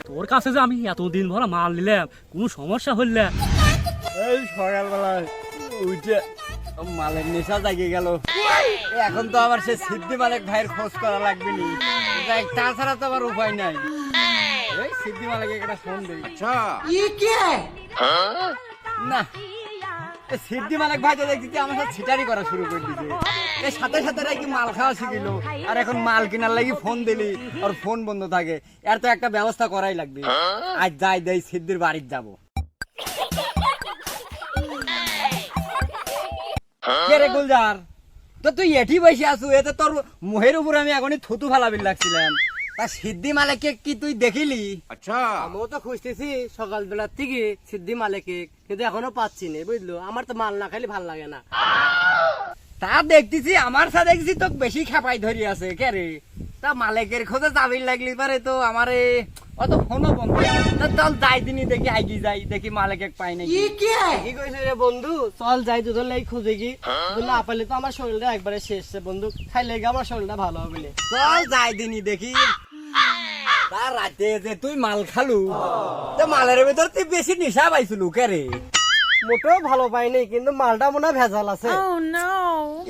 তোর কাছে যে আমি এতদিন ভরা মাল নিলাম, কোনো সমস্যা হইলে? এই সকালবেলা উঠে মালের নেশা জাগে গেল। এখন তো আবার সে সিদ্ধি মালিক ভাইয়ের খোঁজ করা লাগবে নি, তাছাড়া তো আবার উপায় নাই। এই সিদ্ধি মালিক একটা ফোন দেই। আচ্ছা না, সিদ্ধি মালিক ভাই তো দেখছি আমার সাথে ছিটারি করা শুরু করে দিছে। এর সাথে সাথে নাকি মাল খাওয়া শিখিল, আর এখন মাল কেনার লাগি ফোন দিলি আর ফোন বন্ধ থাকে। এর তো একটা ব্যবস্থা করাই লাগবে। আজ যাই দেই সিদ্ধির বাড়ির যাবো। কে রে গুলজার, তো তুই এটি বসে আসু, এতে তোর মুহের উপর আমি এখনই থুতু ফালাবিল লাগছিলাম। তা সিদ্ধি মালিককে কি তুই দেখিলি? আচ্ছা, আমিও তো খুঁজতেছি সকালবেলার থেকে সিদ্ধি মালিককে, কিন্তু এখনো পাচ্ছি না, বুঝলো? আমার তো মাল না খাইলে ভাল লাগে না। তা দেখতেছি আমার সাথে দেখছি তো বেশি খেপাই ধরি আছে। কে রে, তা মালিকের খোঁজে যাবিল লাগলি পারে তো আমারে অত ফোনও বন্ধ। চল যাই দিনই দেখি, আইগি যাই দেখি মালিক এক পাই নাকি। কি কইছিস রে বন্ধু? চল যাই দুজন লাগি খুঁজে কি, না পাইলে তো আমার শরীরটা একবারে শেষ বন্ধু, খাইলে আমার শরীরটা ভালো হবে না। চল যাই দিনই দেখি। তা রাতে যে তুই মাল খালু, তো মালের ভিতর তুই বেশি নেশা পাইছিলু? কে রে, মোটেও ভালো পাইনি, কিন্তু মালটা মনে হয় ভেজাল আছে।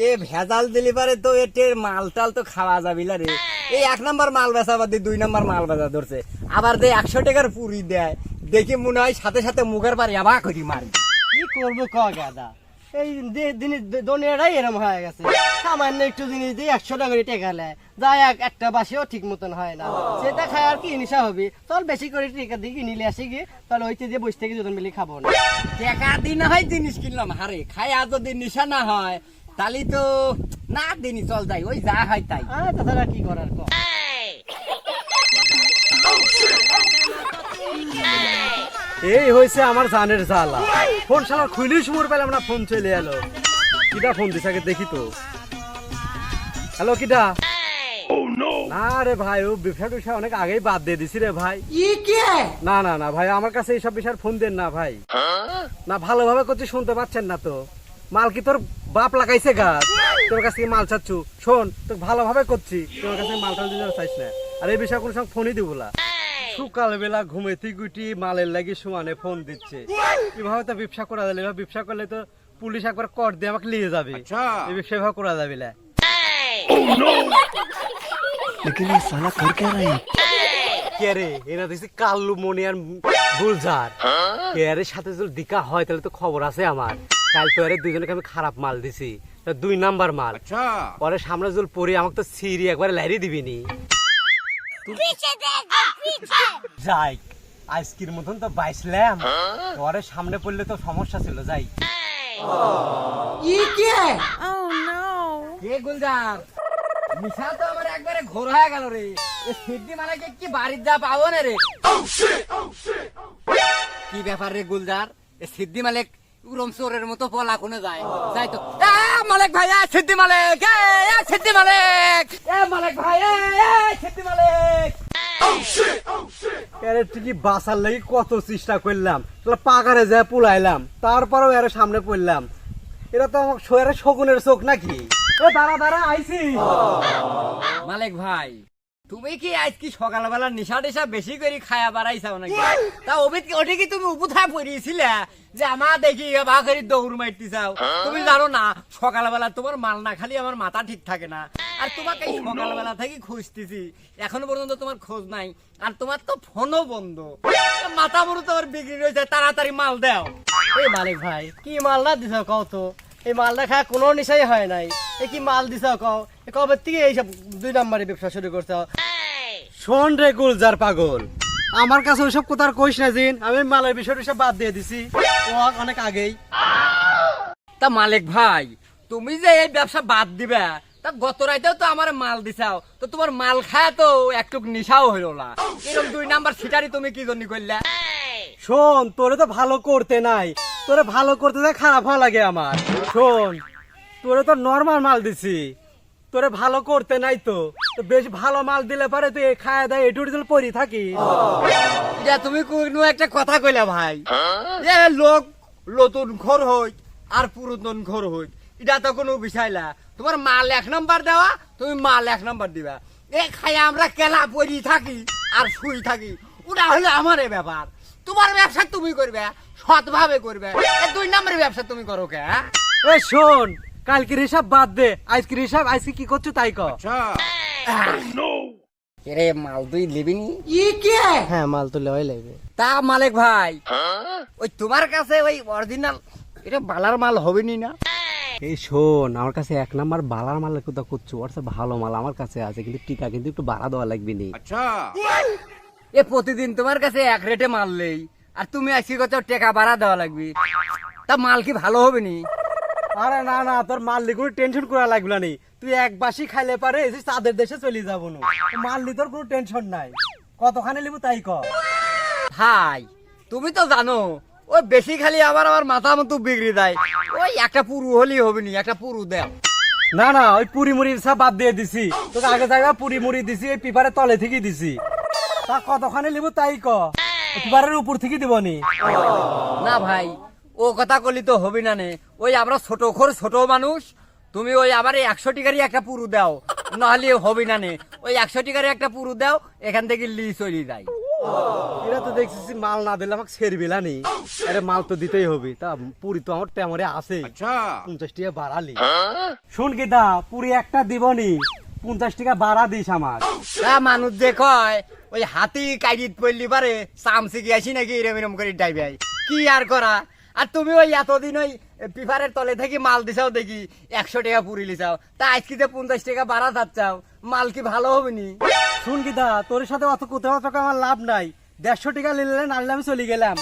এ ভেজাল দিলি পারে তো এটের মাল টাল তো খাওয়া যাবিলা রে। এই 1 নাম্বার মাল বেচা বাদ দিয়ে 2 নাম্বার মাল বেচা ধরছে। আবার যে 100 টাকার পুরি দেয়, দেখি মনে হয় সাথে সাথে মুখের পারে আবা করি মারি। কি করবো ক গাদা, এই জিনিস দুনিয়াটাই এরম হয়ে গেছে। সামান্য একটু জিনিস দিয়ে 100 টাকা করে টেকা নেয়, যা একটা বাসিও ঠিক মতন হয় না। সেটা খায় আর কি নিশা হবে? চল বেশি করে টেকা দিয়ে কিনিলে আসি গিয়ে, তাহলে ওইতে দিয়ে বসে থেকে দুজন মিলে খাবো না। টাকা দিন না হয় জিনিস কিনলাম, হারে খাই আর যদি নিশা না হয় তাহলে তো না দিনই চল যাই, ওই যা হয় তাই। তাছাড়া কি করার ক। এই হয়েছে আমার জানের জ্বালা। ফোন শালা খুইলেই সময় পেলাম না, ফোন চলে এলো। কিটা ফোন দিছে আগে দেখি তো। হ্যালো, কিটা? না রে ভাই, ও বিষয় অনেক আগেই বাদ দিয়ে দিছি রে ভাই। না না না ভাই, আমার কাছে এইসব বিষয়ের ফোন দেন না ভাই। না ভালোভাবে করছি, শুনতে পাচ্ছেন না তো? মাল কি তোর বাপ লাগাইছে গাছ? তোর কাছ থেকে মাল চাচ্ছু? শোন, তোর ভালোভাবে করছি, তোর কাছে মাল টাল দিতে চাইছ না। আর এই বিষয়ে কোনো সময় ফোনই দিব না। সকালবেলা ঘুমেতে গুটি মালের লাগি সমানে ফোন দিচ্ছে। কিভাবে তো ব্যবসা করা যাবে? ব্যবসা করলে তো পুলিশ একবার কর দিয়ে আমাকে নিয়ে যাবে। এই ব্যবসা এভাবে করা যাবে না। কে রে, এরা দেখছি কাল্লু মনি আর গুলজার। এর সাথে যদি দিকা হয় তাহলে তো খবর আছে আমার। কাল তো এর দুজনকে আমি খারাপ মাল দিছি, 2 নাম্বার মাল। পরে সামনে জল পরে আমাকে তো সিঁড়ি একবার লাইরি দিবিনি। যাই, আজকের মতন তো বাইসলাম, পরে সামনে পড়লে তো সমস্যা ছিল। যাই। কে গুলজার, নিশা তো আমার একবারে ঘোর হয়ে গেল রে। এ সিদ্ধি মালিক কি বাড়ির যা পাবো না রে? কি ব্যাপার রে গুলজার, এ সিদ্ধি মালিক উরম চোরের মতো পলা কোনে যায়? যাই তো। মালিক ভাই, সিদ্ধি মালিক, সিদ্ধি মালিক, মালিক ভাই, সিদ্ধি মালিক। এর ঠিকই বাসার লাগি কত চেষ্টা করলাম, পাকারে যায় পুলাইলাম, তারপরেও এর সামনে পড়লাম। এরা তো আমার শোয়ের শকুনের চোখ নাকি? দাঁড়া দাঁড়া, আইসি। মালিক ভাই, তুমি কি আজ কি সকালবেলা নিশা টিশা বেশি করে খায়া বাড়াইছাও নাকি? তা ওটি কি তুমি উপুথায় পড়িয়েছিলে যে আমার দেখি বাঘের দৌড় মারতে চাও? তুমি জানো না সকালবেলা তোমার মাল না খালি আমার মাথা ঠিক থাকে না। আর তোমাকে এই সকালবেলা থেকে খুঁজতেছি, এখনো পর্যন্ত তোমার খোঁজ নাই। আর তোমার তো ফোনও বন্ধ, মাথা মরু তোমার বিক্রি রয়েছে, তাড়াতাড়ি মাল দাও। এই মালিক ভাই, কি মালটা দিছ কও তো? এই মালটা খায় কোনো নিশাই হয় নাই। এই কি মাল দিছ কও? কবে থেকে এইসব 2 নাম্বারের ব্যবসা শুরু করছো? শোন রে গুলজার পাগল, আমার কাছে ওইসব কথা আর কইস না জিন। আমি মালের বিষয়টা সব বাদ দিয়ে দিছি অনেক আগেই। তা মালিক ভাই, তুমি যে এই ব্যবসা বাদ দিবে, তা গত রাইতেও তো আমার মাল দিছাও, তো তোমার মাল খায় তো একটু নিশাও হইল না। এরকম 2 নাম্বার সিটারি তুমি কি জন্য করলে? শোন, তোরে তো ভালো করতে নাই, তোরে ভালো করতে যায় খারাপ হওয়া লাগে আমার। শোন, তোরে তো নরমাল মাল দিছি, তোরে ভালো করতে নাই তো। বেশ ভালো মাল দিলে পারে তুই খায় দেয় এটুর পরি থাকি। তুমি কোনো একটা কথা কইলা ভাই, যে লোক নতুন ঘর হই আর পুরাতন ঘর হই, এটা তো কোনো বিষয় না। তোমার মাল 1 নাম্বার দেওয়া, তুমি মাল 1 নাম্বার দিবা। এ খায়া আমরা কেলা পরি থাকি আর শুই থাকি, ওটা হলো আমারে ব্যাপার। তোমার ব্যবসা তুমি করবে, সৎভাবে করবে। এ 2 নম্বরের ব্যবসা তুমি করো কে? এ শোন, কালকের হিসাব বাদ দে, আজকের হিসাব আজকে কি করছো তাই কর। এরে মাল তুই লিবিনি? হ্যাঁ মাল তো লয় লাগবে। তা মালিক ভাই, ওই তোমার কাছে ওই অরিজিনাল এটা বালার মাল হবে নি না? এই শোন, আমার কাছে 1 নাম্বার বালার মালের কথা করছো, ওর সাথে ভালো মাল আমার কাছে আছে, কিন্তু টিকা কিন্তু একটু বাড়া দেওয়া লাগবে নি। এ প্রতিদিন তোমার কাছে 1 রেটে মাল নেই, আর তুমি আজকে কত টাকা বাড়া দেওয়া লাগবে, তা মাল কি ভালো হবে নি? আরে না না, তোর মাল নিয়ে কোনো টেনশন করা লাগবে না, তুই এক বাসি খাইলে পারে এই যে চাঁদের দেশে চলে যাবো না, মাল নিয়ে তোর কোনো টেনশন নাই। কতখানি নিবো তাই কর। ভাই তুমি তো জানো ওই বেশি খালি আবার আমার মাথা মতো বিগড়ে দেয়, ওই একটা পুরু হলেই হবে নি, একটা পুরু দেও। না না, ওই পুরি মুড়ি সব বাদ দিয়ে দিছি, তোকে আগে জায়গা পুরি মুড়ি দিছি, এই পিপারের তলে থেকে দিছি। তা কতখানি নিবো তাই কর, পিপারের উপর থেকে দিবনি। না ভাই, ও কথা কলি তো হবে না নে, ওই আমরা ছোট ছোট মানুষ, তুমি ওই আবার 100 টাকারই একটা পুরু দাও, নাহলে হবে না নে। ওই 100 টাকারই একটা পুরু দাও, এখান থেকে লি চলে যায়। এরা তো দেখছিস মাল না দিলে আমাকে ছেড়বিলা নি, আরে মাল তো দিতেই হবে। তা পুরি তো আমার টেমরে আছে, 50 টাকা বাড়ালি। শুন কি দা, পুরি একটা দিবনি, 50 টাকা বাড়া দিস আমার। তা মানুষ যে কয় ওই হাতি কাইরিত পড়লি পারে চামচি গিয়েছি নাকি এরম এরম করে ডাইবে, কি আর করা। আর তুমি ওই এতদিন ওই পিপারের তলে থেকে মাল দিছাও দেখি 100 টাকা পুরি লিছাও, তা আজকে 50 টাকা বাড়া যাচ্ছাও, মাল কি ভালো হবে নি? শুন কি দা, তোর সাথে অত কোথাও আমার লাভ নাই, 150 টাকা নিলে নাহলে আমি চলে গেলাম।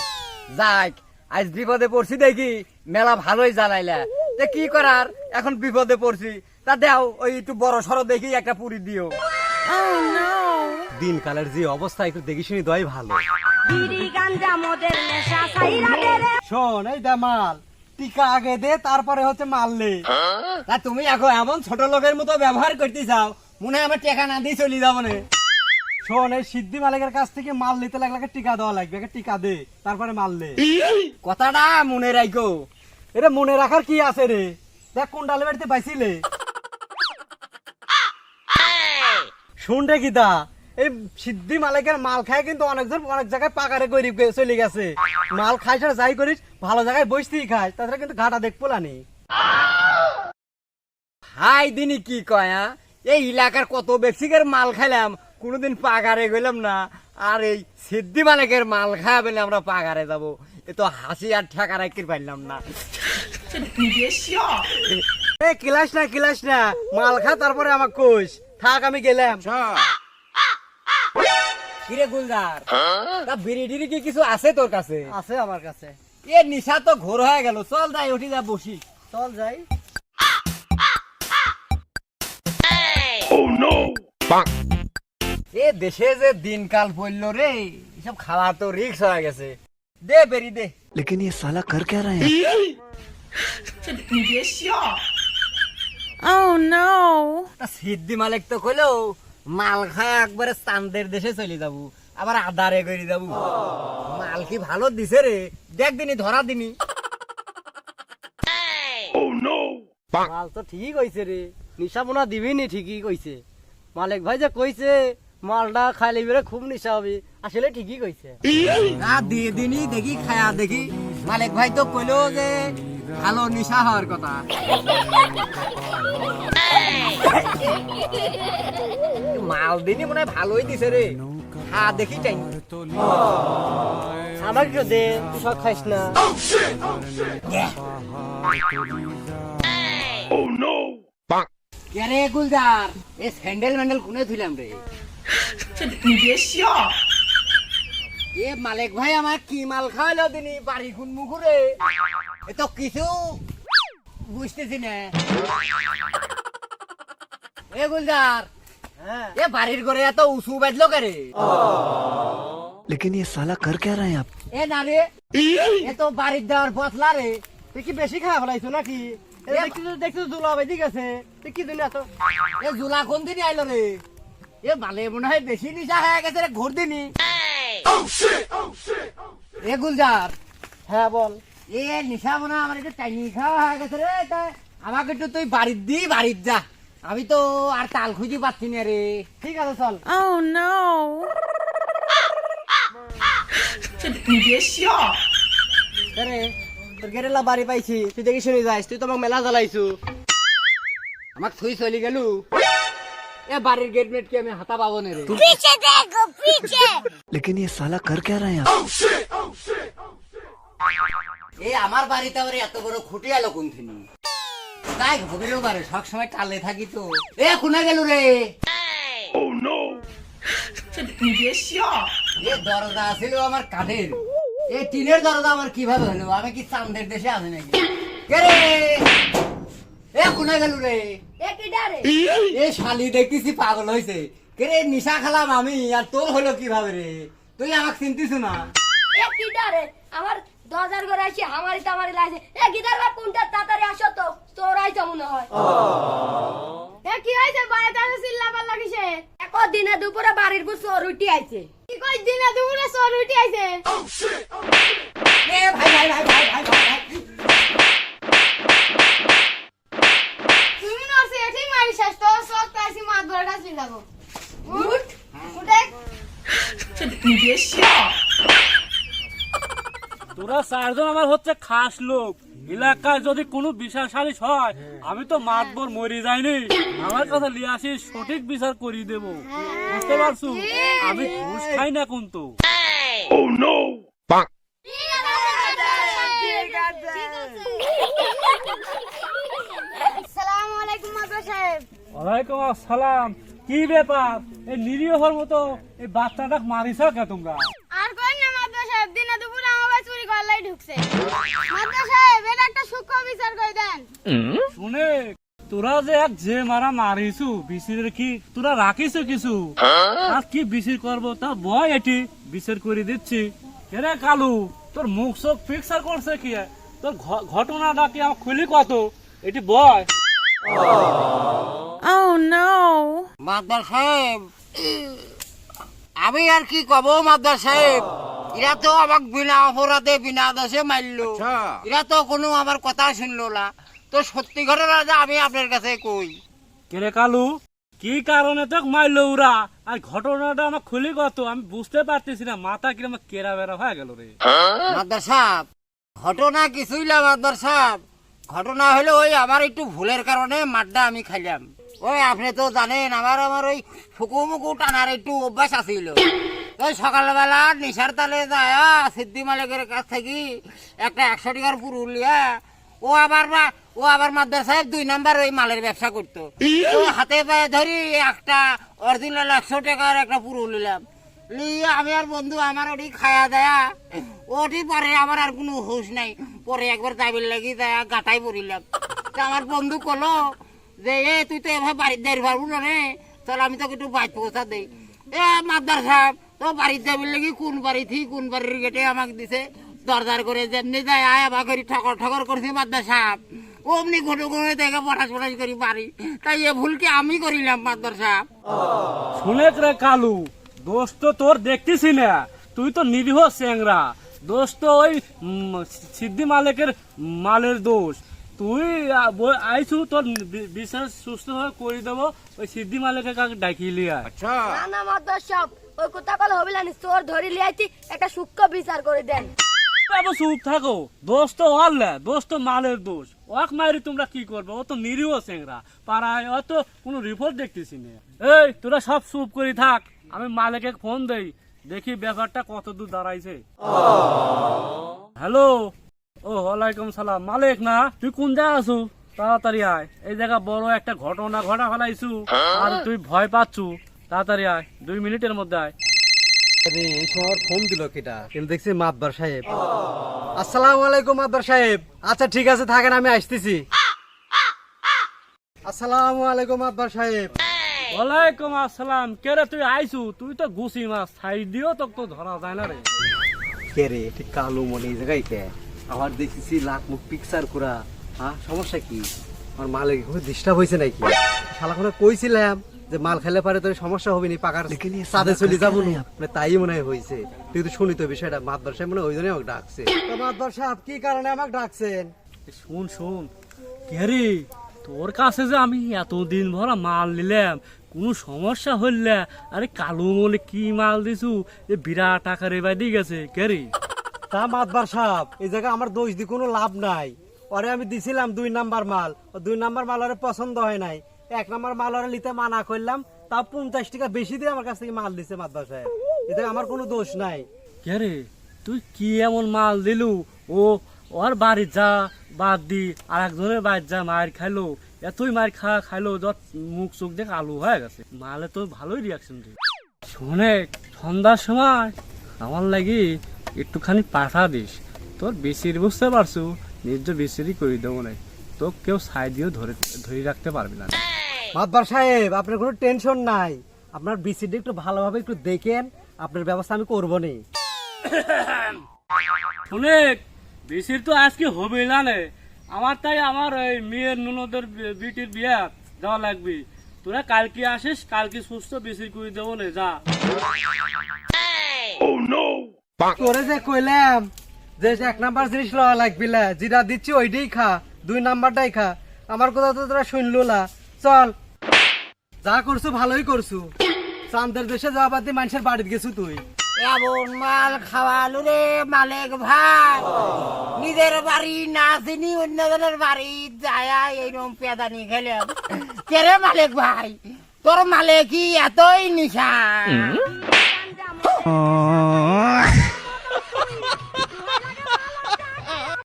যাক, আজ বিপদে পড়ছি দেখি মেলা ভালোই জ্বালাইলা, যে কি করার, এখন বিপদে পড়ছি, তা দাও ওই একটু বড় সড়ো দেখি একটা পুরি দিও। দিনকালের যে অবস্থা, একটু দেখি শুনি দই ভালো। বিড়ি গাঞ্জা মদের নেশা ছাইরা দে রে। শোন, এই দা মাল টিকা আগে দে, তারপরে হচ্ছে মাল নে। তা তুমি এখন এমন ছোট লোকের মতো ব্যবহার করতে চাও, মনে হয় আমার টাকা না দিয়ে চলে যাবো না। শোন, এই সিদ্ধি মালিকের কাছ থেকে মাল নিতে লাগলে টিকা দেওয়া লাগবে, আগে টিকা দে তারপরে মাল নে। কথাটা মনে রাখো। এটা মনে রাখার কি আছে রে, দেখ কোন ডালে বাড়িতে পাইছিলে। শুন রে গীতা, এই সিদ্ধি মালিকের মাল খায় কিন্তু অনেকজন অনেক জায়গায় পাকারে গরিব চলে গেছে। মাল খাই সারা যাই করিস, ভালো জায়গায় বসতেই খায়, তাছাড়া কিন্তু ঘাটা দেখ পোলানি। হাই দিনই কি কয়, এই এলাকার কত ব্যক্তিকের মাল খাইলাম, কোনোদিন পাগারে গেলাম না, আর এই সিদ্ধি মালিকের মাল খাওয়া বলে আমরা পাগারে যাব, এ তো হাসি আর ঠেকা রাখতে পারলাম না। এ কিলাস না, মাল খা তারপরে আমাকে কোষ, থাক আমি গেলাম। কিরে গুলজার, তা বিড়ি টিড়ি কি কিছু আছে তোর কাছে? আছে আমার কাছে। এ নিশা তো ঘোর হয়ে গেল, চল যাই উঠি যা বসি। চল যাই। এ দেশে যে দিনকাল পড়ল রে, এসব খাওয়া তো রিক্স হয়ে গেছে। দে বেরি দে। लेकिन ये साला कर क्या रहे हैं? Oh no! তা সিদ্ধি মালিক তো কইলো মাল খায় একবারে চান্দের দেশে চলে যাবো, আবার আদারে করে যাবো। মাল কি ভালো দিছে রে, দেখ দিনি ধরা দিনি। মাল তো ঠিকই কইছে রে, নিশা মোনা দিবিনি, ঠিকই কইছে মালিক ভাই যে কইছে মালটা খাইলে বেরে খুব নিশা হবে, আসলে ঠিকই কইছে। দিয়ে দিনি দেখি খায়া দেখি, মালিক ভাই তো কইলো যে ভালো নিশা হওয়ার কথা। মাল দিনি মনে হয় ভালোই দিছে রে, খা দেখি চাই। আমাকে কেউ দে, তুই সব খাইস না। কে রে গুলজার, এ স্যান্ডেল ম্যান্ডেল কোনে ধুইলাম রে? এ মালিক ভাই আমার কি মাল খাওয়ালো দিনি, বাড়ি খুন মুখুরে, এ তো কিছু বুঝতেছি না। এ গুলজার, হ্যাঁ এ বাড়ির ঘরে এত উঁচু বাজলো কে রে? लेकिन ये साला कर क्या रहे हैं आप? এ না রে, এ তো বাড়ির দেওয়ার পথলা রে। তুই কি বেশি খাওয়া ফেলাইছো নাকি? দেখছিস দুলা বেদি গেছে, তুই কি দিন এত? এ জুলা কোন দিনই আইলো রে? এ বালে মনে হয় বেশি নিশা হয়ে গেছে রে, ঘোর দিনি। এ গুলজার, হ্যাঁ বল। এ নিশা মনে হয় আমার একটু টাইনি খাওয়া হয়ে গেছে রে, তাই আমাকে একটু তুই বাড়ির দি, বাড়ির যা, আমি তো আর তাল খুঁজি পাচ্ছি না রে। ঠিক আছে চল। আরে তোর গেরেলা বাড়ি পাইছি, তুই দেখি শুনি যাইস, তুই তো আমাকে মেলা জ্বালাইছু। আমার থুই চলি গেল, এ বাড়ির গেট মেট কি আমি হাতা পাবো না রে। पीछे देखो पीछे लेकिन ये साला कर क्या रहे हैं आप? এই আমার বাড়িতে আবার এত বড় খুঁটি আলো কোন থেকে? তাই ভবিলেও পারে, সব সময় টালে থাকি তো। এ কোনা গেল রে? এ দরজা ছিল আমার কাঠের, এই টিনের দরজা আমার কিভাবে হলো? আমি কি চান্দের দেশে আছি নাকি? কে রে? এ কোনা গেল রে? एक इधर है এ শালি দেখতেছি পাগল হয়েছে। কে রে? নিশা খেলাম আমি, আর তোর হলো কিভাবে রে? তুই আমাকে চিনতিস না? एक इधर है আমার 2000 করে আছে আমারই তামারি লাগছে এক ইধর বা কোনটা তাড়াতাড়ি আসো তো তোরাই তো মনে হয় এ কি হইছে বাড়িতে আসে চিল্লা পাল্লা কিসে এক দিনে দুপুরে বাড়ির বউ চোর উঠি আইছে কি কই দিনে দুপুরে চোর উঠি আইছে এ ভাই ভাই ভাই ভাই ভাই ভাই তুমি নরসে এঠি মারি শেষ তো সব কাইছি মাত বড়টা চিল্লাবো উঠ উঠে তোরা চারজন আমার হচ্ছে খাস লোক। এলাকায় যদি কোনো বিচার সালিশ হয়, আমি তো মাতবর মরে যাইনি। আমার কথা লিয়ে আসিস, সঠিক বিচার করিয়ে দেবো। বুঝতে পারছো? আমি ঘুষ খাই না কিন্তু। আসসালামু আলাইকুম মাদুর সাহেব ওয়ালাইকুম আসসালাম। কি ব্যাপার? এই নিরীহর মতো এই বাচ্চাটা মারিস কে তোমরা? আর কোন না মাদুর সাহেব দিনে দুপুরে আমার চুরি করলাই ঢুকছে মাদুর সাহেব এটা একটা সূক্ষ্ম বিচার করে দেন শুনে তোরা যে এক যে মারা মারিছু, বিসিরের কি তোরা রাখিস কিছু? আর কি বিসির করবো তা বয়, এটি বিচার করে দিচ্ছি। কেরে কালু, তোর মুখ চোখ ফিক্সার করছে কি? তোর ঘটনাটা কি আমার খুলি কত? এটি বয়। মাদ্দার সাহেব, আমি আর কি কব মাদ্দার সাহেব? এরা তো আমাক বিনা অপরাধে বিনা দোষে মারলো। এরা তো কোনো আমার কথা শুনলো না। তো সত্যি ঘটনা যে আমি আপনার কাছে কই। কেরে কালু, কি কারণে তো মারলো ওরা? আর ঘটনাটা আমার খুলি কত? আমি বুঝতে পারতেছি না, মাথা কিরম কেরা বেড়া হয়ে গেল রে। মাদ্দার সাহেব, ঘটনা কিছুই না মাদ্দার সাহেব। ঘটনা হলো ওই আমার একটু ভুলের কারণে মাঠটা আমি খাইলাম। ওই আপনি তো জানেন আমার ওই ফুকু মুকু টানার একটু অভ্যাস আছিল। ওই সকালবেলা নিশার তালে যায় সিদ্ধি মালিকের কাছ থেকে একটা 100 টাকার পুরুল লিয়া ও আবার মাদ্দার সাহেব 2 নাম্বার ওই মালের ব্যবসা করতো। ও হাতে পায়ে ধরি একটা অরিজিনাল 100 টাকার একটা পুরুল নিলাম। লিয়ে আমি আর বন্ধু আমার ওটি খায়া দেয়া ওটি পরে আমার আর কোনো হুশ নাই। পরে একবার যাবির লাগি দেয়া গাটাই পড়িলাম। তা আমার বন্ধু কলো যে এ তুই তো এভাবে বাড়িতে দেরি পারবো না রে, চল আমি তোকে একটু বাইক পৌঁছা দেই। এ মাদ্দার সাহেব, তো বাড়িতে যাবির লাগি কোন বাড়ি থি কোন বাড়ির গেটে আমাকে দিছে দরদার করে যেমনি যায় আয় আবার করি ঠকর ঠকর করছি মাদ্দার সাহেব। অমনি ঘটে ঘটে দেখে পটাশ পটাশ করি বাড়ি। তাই এ ভুলকে আমি করিলাম মাদ্দার সাহেব। শুনে রে কালু, দোষ তো তোর দেখতেছি না, তুই তো নিরীহ চেংরা। দোষ তো ওই সিদ্ধি মালিকের মালের দোষ। তুই আইছু, তোর বিচার সুস্থ হয়ে করে দেবো। ওই সিদ্ধি মালিকের কাছে ডাকি লিয়া। না না মাদুর সাহেব ওই কথা কল হবে না, চোর ধরি লিয়াইতি একটা সূক্ষ্ম বিচার করে দেন চুপ থাকো, দোষ তো অল্লা, দোষ তো মালের দোষ। ওয়াক মারি তোমরা কি করবে? ও তো নিরীহ চেংরা, পাড়ায় অত কোনো রিপোর্ট দেখতেছি না। এই তোরা সব চুপ করে থাক, আমি মালিকে ফোন দেই, দেখি ব্যাপারটা কত দূর দাঁড়াইছে। হ্যালো, ও ওয়ালাইকুম সালাম। মালিক না? তুই কোন জায়গা আছু? তাড়াতাড়ি আয়, এই জায়গা বড় একটা ঘটনা ঘটা ফেলাইছু আর তুই ভয় পাচ্ছু। তাড়াতাড়ি আয়, 2 মিনিটের মধ্যে আয়। আরে এই সময় ফোন দিল কিটা? কিন্তু দেখছি মাতবার সাহেব। আসসালামু আলাইকুম মাতবার সাহেব। আচ্ছা ঠিক আছে থাকেন, আমি আসতেছি। আসসালামু আলাইকুম মাতবার সাহেব। ওয়ালাইকুম আসসালাম। কে রে তুই আইছু? তুই তো গুছি মাছ, সাইড দিও তো ধরা যায় না রে। কে রে? ঠিক কালো মনে এই জায়গায় কে? আমার দেখতেছি লাখ মুখ পিকচার করা। হ্যাঁ, সমস্যা কি? আমার মালের খুব ডিস্টার্ব হয়েছে নাকি? শালাখানে কইছিলাম যে মাল খেলে পারে তোর সমস্যা হবে নি, পাকার সাদে চলে যাবো না, মানে তাই মনে হয় হয়েছে। তুই তো শুনি তো বিষয়টা, মাতবার সাহেব মনে হয় ওই জন্য আমাকে ডাকছে। তো মাতবার সাহেব কি কারণে আমাকে ডাকছেন? শুন শুন, কে রে তোর কাছে যে আমি এতদিন ভরা মাল নিলাম, কোনো সমস্যা হইলে আরে কালু বলে কি মাল দিছু এ বিরাট আকারে বাইদি গেছে কেরি। তা মাতবার সাহেব, এই জায়গায় আমার দোষ দি কোনো লাভ নাই। ওরে আমি দিছিলাম 2 নাম্বার মাল, 2 নাম্বার মাল ওরে পছন্দ হয় নাই। 1 নাম্বার মাল ওরে নিতে মানা করলাম, তা 50 টাকা বেশি দিয়ে আমার কাছ থেকে মাল দিছে মাতবার সাহেব। এতে আমার কোনো দোষ নাই। কেরে তুই কি এমন মাল দিলু? ও ওর বাড়ি যা বাদ দি আর একজনের বাড়ি যা মার খাইলো, এতই মার খাইলো যত মুখ চোখ দেখে আলু হয়ে গেছে। মালে তো ভালোই রিয়াকশন দিই। শোনে সন্ধ্যার সময় আমার লাগি একটুখানি পাঠা দিস। তোর বেশির বুঝতে পারছু, নিজ বেশিরই করে দেবো নাই, তো কেউ সাই দিয়েও ধরে রাখতে পারবি না। মাতবার সাহেব, আপনার কোনো টেনশন নাই। আপনার বিসিডি একটু ভালোভাবে একটু দেখেন, আপনার ব্যবস্থা আমি করবো নি। শুনে বেশির তো আজকে হবে না রে আমার, তাই আমার ওই মেয়ের ননদের বিটির বিয়া যাওয়া লাগবে। তোরা কালকে আসিস, কালকে সুস্থ বেশির করে দেবো না, যা। তোরে যে কইলাম যে 1 নাম্বার জিনিস লওয়া লাগবে না, যেটা দিচ্ছি ওইটাই খা, 2 নাম্বারটাই খা। আমার কথা তো তোরা শুনলো না। চল, যা করছু ভালোই করছু। চান্দের দেশে যাওয়া বাদ দিয়ে মানুষের বাড়িতে গেছু তুই। এমন মাল খাওয়ালু রে মালিক ভাই, নিজের বাড়ি না চিনি অন্যজনের বাড়ি যায় এইরকম পেদানি খেলাম। কেরে মালিক ভাই, তোর মালে কি এতই নিশা?